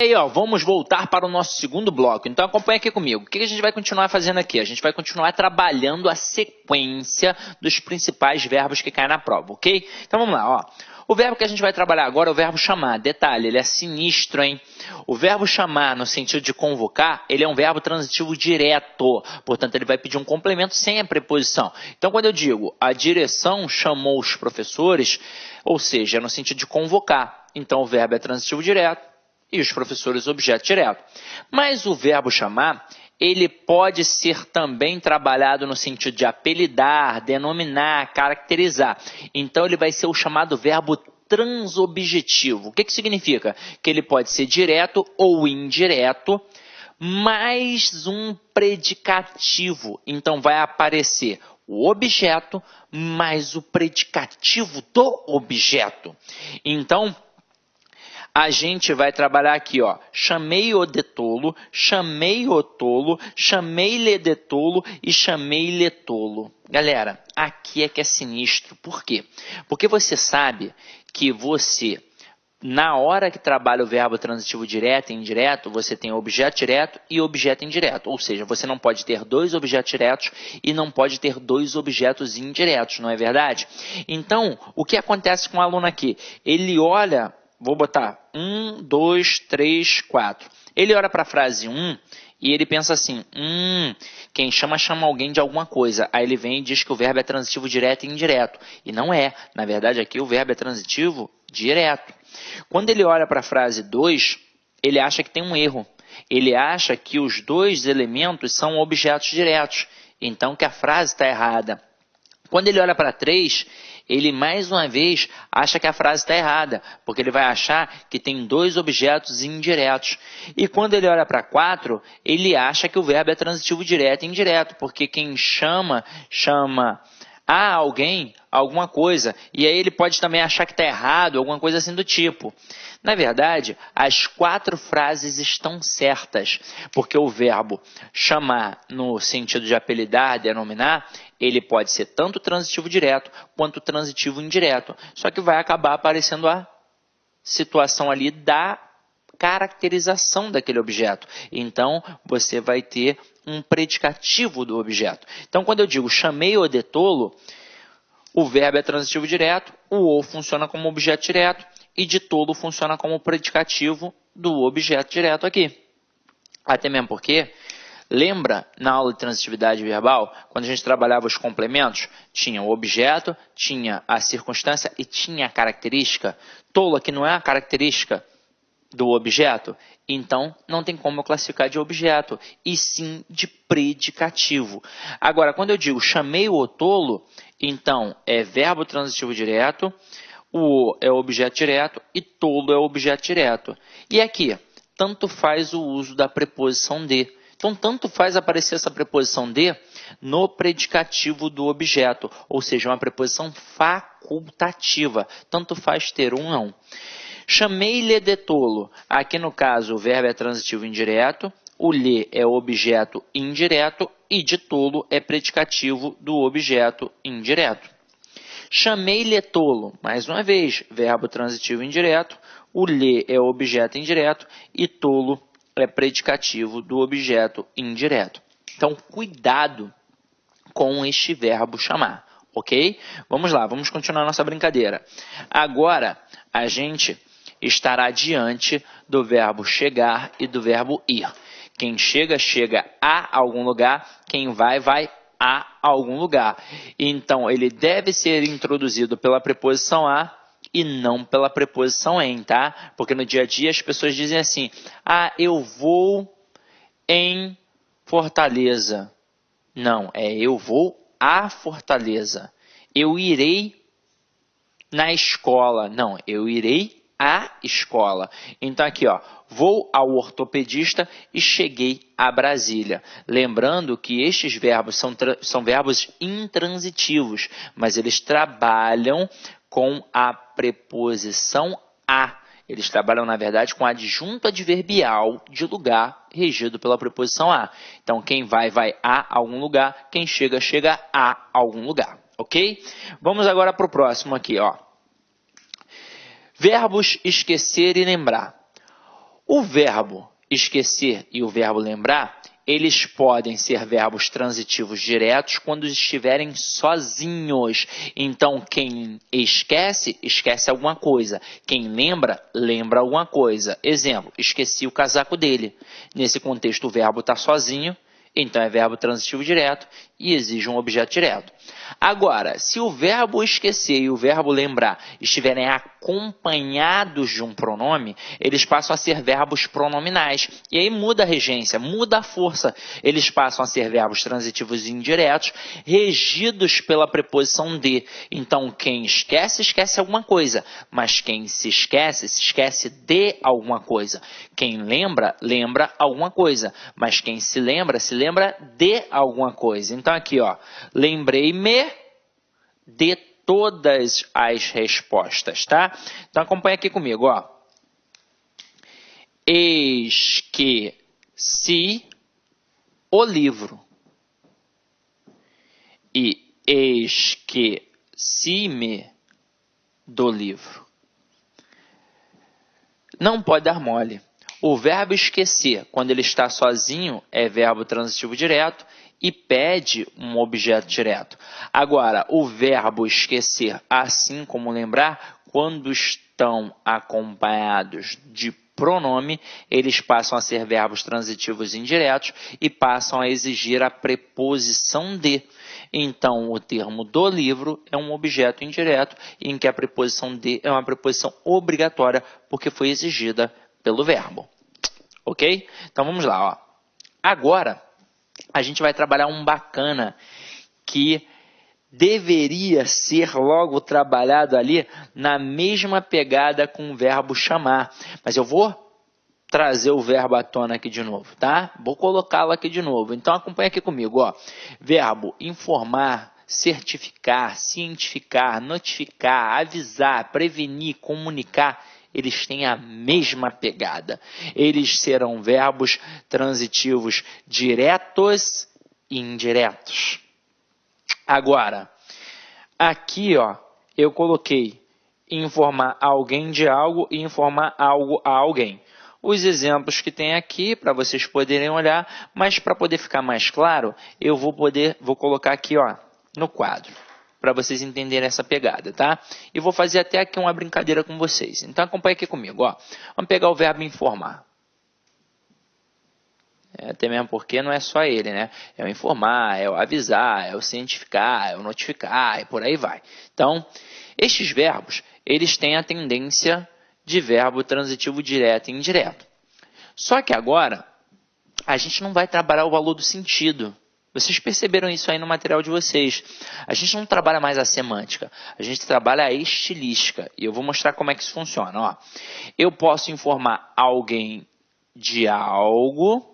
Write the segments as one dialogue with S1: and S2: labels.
S1: aí, ó, vamos voltar para o nosso segundo bloco. Então acompanha aqui comigo. O que a gente vai continuar fazendo aqui? A gente vai continuar trabalhando a sequência dos principais verbos que caem na prova, ok? Então vamos lá, ó. O verbo que a gente vai trabalhar agora é o verbo chamar. Detalhe, ele é sinistro, hein? O verbo chamar, no sentido de convocar, ele é um verbo transitivo direto. Portanto, ele vai pedir um complemento sem a preposição. Então, quando eu digo a direção chamou os professores, ou seja, é no sentido de convocar. Então, o verbo é transitivo direto e os professores objeto direto. Mas o verbo chamar, ele pode ser também trabalhado no sentido de apelidar, denominar, caracterizar. Então, ele vai ser o chamado verbo transobjetivo. O que significa? Que ele pode ser direto ou indireto, mais um predicativo. Então, vai aparecer o objeto mais o predicativo do objeto. Então, a gente vai trabalhar aqui, ó, chamei-o de tolo, chamei-o tolo, chamei-lhe de tolo e chamei-lhe tolo. Galera, aqui é que é sinistro. Por quê? Porque você sabe que você, na hora que trabalha o verbo transitivo direto e indireto, você tem objeto direto e objeto indireto. Ou seja, você não pode ter dois objetos diretos e não pode ter dois objetos indiretos, não é verdade? Então, o que acontece com o aluno aqui? Ele olha... Vou botar 1, 2, 3, 4. Ele olha para a frase 1 e ele pensa assim, quem chama alguém de alguma coisa. Aí ele vem e diz que o verbo é transitivo direto e indireto. E não é. Na verdade, aqui o verbo é transitivo direto. Quando ele olha para a frase 2, ele acha que tem um erro. Ele acha que os dois elementos são objetos diretos. Então, que a frase está errada. Quando ele olha para 3, ele mais uma vez acha que a frase está errada, porque ele vai achar que tem dois objetos indiretos. E quando ele olha para 4, ele acha que o verbo é transitivo direto e indireto, porque quem chama a alguém alguma coisa. E aí ele pode também achar que está errado, alguma coisa assim do tipo. Na verdade, as 4 frases estão certas, porque o verbo chamar, no sentido de apelidar, denominar, ele pode ser tanto transitivo direto quanto transitivo indireto. Só que vai acabar aparecendo a situação ali da caracterização daquele objeto. Então, você vai ter um predicativo do objeto. Então, quando eu digo chamei-o de tolo, o verbo é transitivo direto, o funciona como objeto direto e de tolo funciona como predicativo do objeto direto aqui. Até mesmo porque, lembra na aula de transitividade verbal, quando a gente trabalhava os complementos, tinha o objeto, tinha a circunstância e tinha a característica. Tolo aqui não é a característica do objeto, então não tem como eu classificar de objeto, e sim de predicativo. Agora, quando eu digo chamei-o tolo, então é verbo transitivo direto, o é objeto direto e tolo é objeto direto. E aqui, tanto faz o uso da preposição de. Então, tanto faz aparecer essa preposição de no predicativo do objeto, ou seja, uma preposição facultativa. Tanto faz ter um não. Chamei-lhe de tolo. Aqui, no caso, o verbo é transitivo indireto, o lhe é objeto indireto e de tolo é predicativo do objeto indireto. Chamei-lhe tolo. Mais uma vez, verbo transitivo indireto, o lhe é objeto indireto e tolo é predicativo do objeto indireto. Então, cuidado com este verbo chamar, ok? Vamos lá, vamos continuar nossa brincadeira. Agora, a gente estará diante do verbo chegar e do verbo ir. Quem chega, chega a algum lugar. Quem vai, vai a algum lugar. Então, ele deve ser introduzido pela preposição a e não pela preposição em, tá? Porque no dia a dia as pessoas dizem assim, eu vou em Fortaleza. Não, eu vou a Fortaleza. Eu irei na escola. Não, eu irei à escola. Então aqui, ó, vou ao ortopedista e cheguei a Brasília. Lembrando que estes verbos são verbos intransitivos, mas eles trabalham com a preposição a. Eles trabalham, na verdade, com adjunto adverbial de lugar regido pela preposição a. Então, quem vai, vai a algum lugar. Quem chega, chega a algum lugar. Ok? Vamos agora para o próximo aqui, ó. Verbos esquecer e lembrar. O verbo esquecer e o verbo lembrar, eles podem ser verbos transitivos diretos quando estiverem sozinhos. Então, quem esquece, esquece alguma coisa. Quem lembra, lembra alguma coisa. Exemplo, esqueci o casaco dele. Nesse contexto, o verbo está sozinho, então é verbo transitivo direto e exige um objeto direto. Agora, se o verbo esquecer e o verbo lembrar estiverem acompanhados de um pronome, eles passam a ser verbos pronominais. E aí muda a regência, muda a força. Eles passam a ser verbos transitivos indiretos, regidos pela preposição de. Então, quem esquece, esquece alguma coisa. Mas quem se esquece de alguma coisa. Quem lembra, lembra alguma coisa. Mas quem se lembra de alguma coisa. Então, aqui, ó, lembrei-me de todas as respostas, tá? Então, acompanha aqui comigo, ó. Esqueci o livro. E esqueci-me do livro. Não pode dar mole. O verbo esquecer, quando ele está sozinho, é verbo transitivo direto e pede um objeto direto. Agora, o verbo esquecer, assim como lembrar, quando estão acompanhados de pronome, eles passam a ser verbos transitivos indiretos e passam a exigir a preposição de. Então, o termo do livro é um objeto indireto em que a preposição de é uma preposição obrigatória porque foi exigida pelo verbo. Ok? Então, vamos lá. Ó. Agora, a gente vai trabalhar um bacana que deveria ser logo trabalhado ali na mesma pegada com o verbo chamar. Mas eu vou trazer o verbo à tona aqui de novo, tá? Vou colocá-lo aqui de novo. Então, acompanha aqui comigo, ó. Verbo informar, certificar, cientificar, notificar, avisar, prevenir, comunicar. Eles têm a mesma pegada. Eles serão verbos transitivos diretos e indiretos. Agora, aqui, ó, eu coloquei informar alguém de algo e informar algo a alguém. Os exemplos que tem aqui, para vocês poderem olhar, mas para poder ficar mais claro, eu vou colocar aqui, ó, no quadro, para vocês entenderem essa pegada, tá? E vou fazer até aqui uma brincadeira com vocês. Então, acompanhe aqui comigo, ó. Vamos pegar o verbo informar. Até mesmo porque não é só ele, né? É o informar, é o avisar, é o cientificar, é o notificar e por aí vai. Então, estes verbos, eles têm a tendência de verbo transitivo direto e indireto. Só que agora, a gente não vai trabalhar o valor do sentido. Vocês perceberam isso aí no material de vocês. A gente não trabalha mais a semântica, a gente trabalha a estilística. E eu vou mostrar como é que isso funciona. Ó. Eu posso informar alguém de algo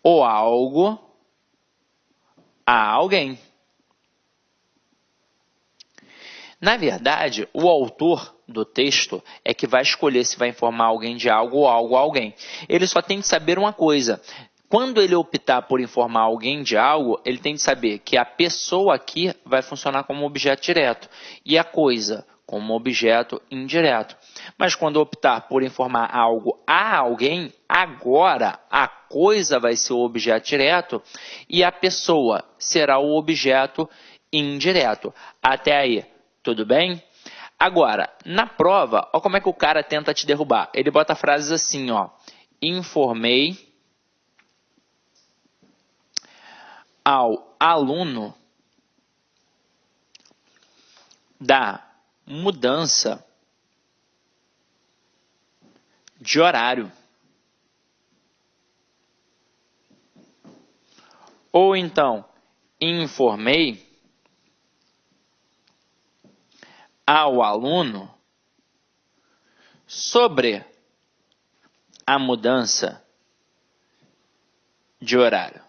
S1: ou algo a alguém. Na verdade, o autor do texto é que vai escolher se vai informar alguém de algo ou algo a alguém. Ele só tem que saber uma coisa. Quando ele optar por informar alguém de algo, ele tem que saber que a pessoa aqui vai funcionar como objeto direto e a coisa como objeto indireto. Mas quando optar por informar algo a alguém, agora a coisa vai ser o objeto direto e a pessoa será o objeto indireto. Até aí, tudo bem? Agora, na prova, olha como é que o cara tenta te derrubar. Ele bota frases assim, ó. Informei ao aluno da mudança de horário. Ou então, informei ao aluno sobre a mudança de horário.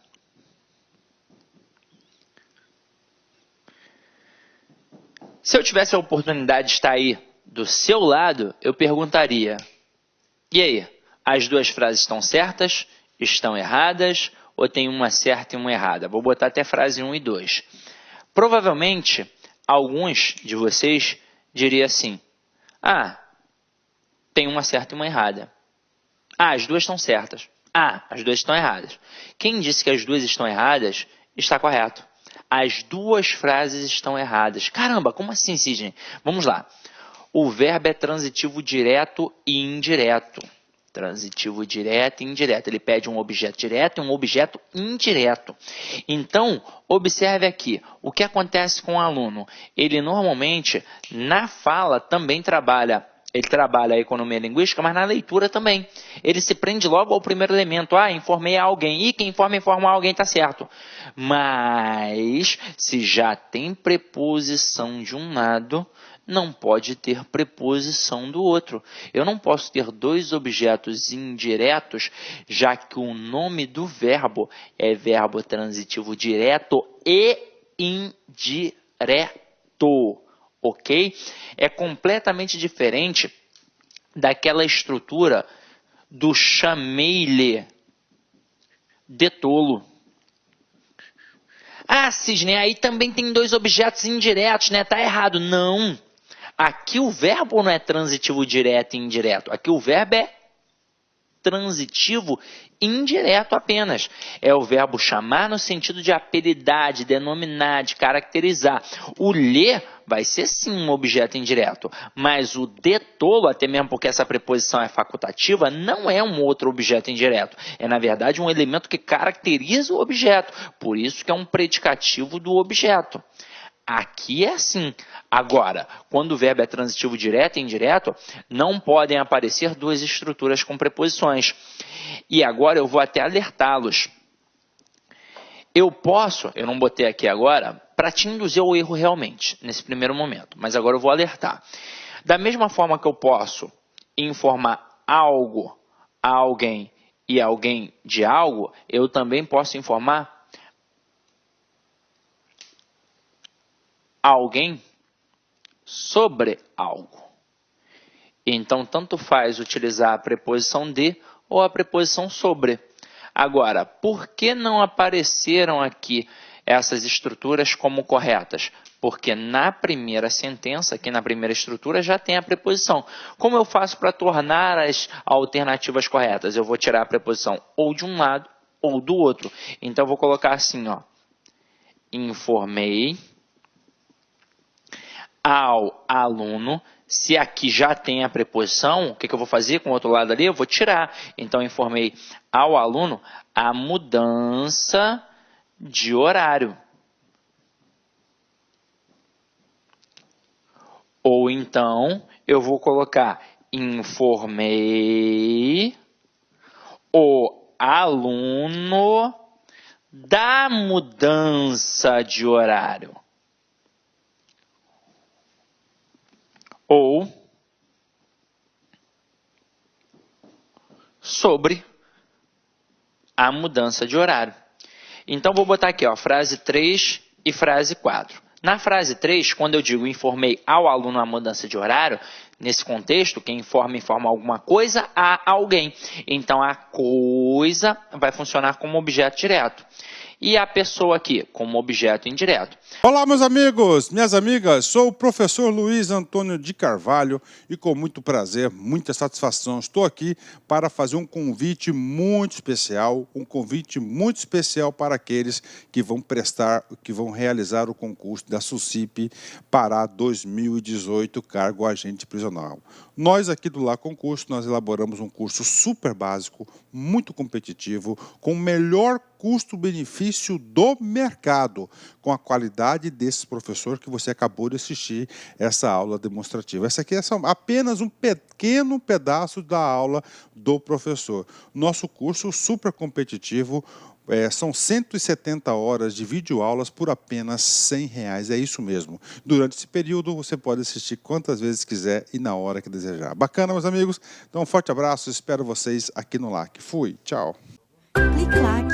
S1: Se eu tivesse a oportunidade de estar aí do seu lado, eu perguntaria: e aí, as duas frases estão certas? Estão erradas? Ou tem uma certa e uma errada? Vou botar até frase 1 e 2. Provavelmente, alguns de vocês diriam assim: ah, tem uma certa e uma errada. Ah, as duas estão certas. Ah, as duas estão erradas. Quem disse que as duas estão erradas, está correto. As duas frases estão erradas. Caramba, como assim, Sidney? Vamos lá. O verbo é transitivo direto e indireto. Transitivo direto e indireto. Ele pede um objeto direto e um objeto indireto. Então, observe aqui. O que acontece com o aluno? Ele normalmente, na fala, também trabalha. Ele trabalha a economia linguística, mas na leitura também. Ele se prende logo ao primeiro elemento. Ah, informei a alguém. E quem informa alguém está certo. Mas, se já tem preposição de um lado, não pode ter preposição do outro. Eu não posso ter dois objetos indiretos, já que o nome do verbo é verbo transitivo direto e indireto. Ok? É completamente diferente daquela estrutura do chamei-lhe de tolo. Ah, Sidney, aí também tem dois objetos indiretos, né? Tá errado. Não. Aqui o verbo não é transitivo direto e indireto. Aqui o verbo é transitivo indireto apenas. É o verbo chamar no sentido de apelidar, de denominar, de caracterizar. O ler vai ser sim um objeto indireto, mas o de tolo, até mesmo porque essa preposição é facultativa, não é um outro objeto indireto. É, na verdade, um elemento que caracteriza o objeto. Por isso que é um predicativo do objeto. Aqui é assim. Agora, quando o verbo é transitivo direto e indireto, não podem aparecer duas estruturas com preposições. E agora eu vou até alertá-los. Eu não botei aqui agora, para te induzir ao erro realmente, nesse primeiro momento. Mas agora eu vou alertar. Da mesma forma que eu posso informar algo a alguém e alguém de algo, eu também posso informar alguém sobre algo. Então, tanto faz utilizar a preposição de ou a preposição sobre. Agora, por que não apareceram aqui essas estruturas como corretas? Porque na primeira sentença, aqui na primeira estrutura, já tem a preposição. Como eu faço para tornar as alternativas corretas? Eu vou tirar a preposição ou de um lado ou do outro. Então, eu vou colocar assim, ó. Informei ao aluno. Se aqui já tem a preposição, o que eu vou fazer com o outro lado ali? Eu vou tirar. Então, informei ao aluno a mudança de horário. Ou então, eu vou colocar informei o aluno da mudança de horário. Ou sobre a mudança de horário. Então, vou botar aqui, ó, frase 3 e frase 4. Na frase 3, quando eu digo informei ao aluno a mudança de horário, nesse contexto, quem informa alguma coisa a alguém. Então, a coisa vai funcionar como objeto direto. E a pessoa aqui, como objeto indireto.
S2: Olá, meus amigos, minhas amigas, sou o professor Luiz Antônio de Carvalho e com muito prazer, muita satisfação, estou aqui para fazer um convite muito especial, para aqueles que vão realizar o concurso da SUSIP para 2018, cargo agente prisional. Nós aqui do Lá Concurso, nós elaboramos um curso super básico, muito competitivo, com o melhor custo-benefício do mercado, com a qualidade desse professor que você acabou de assistir essa aula demonstrativa. Essa aqui é apenas um pequeno pedaço da aula do professor. Nosso curso super competitivo, são 170 horas de videoaulas por apenas R$100. É isso mesmo. Durante esse período, você pode assistir quantas vezes quiser e na hora que desejar. Bacana, meus amigos? Então, um forte abraço. Espero vocês aqui no LAC. Fui. Tchau.
S3: Clique LAC.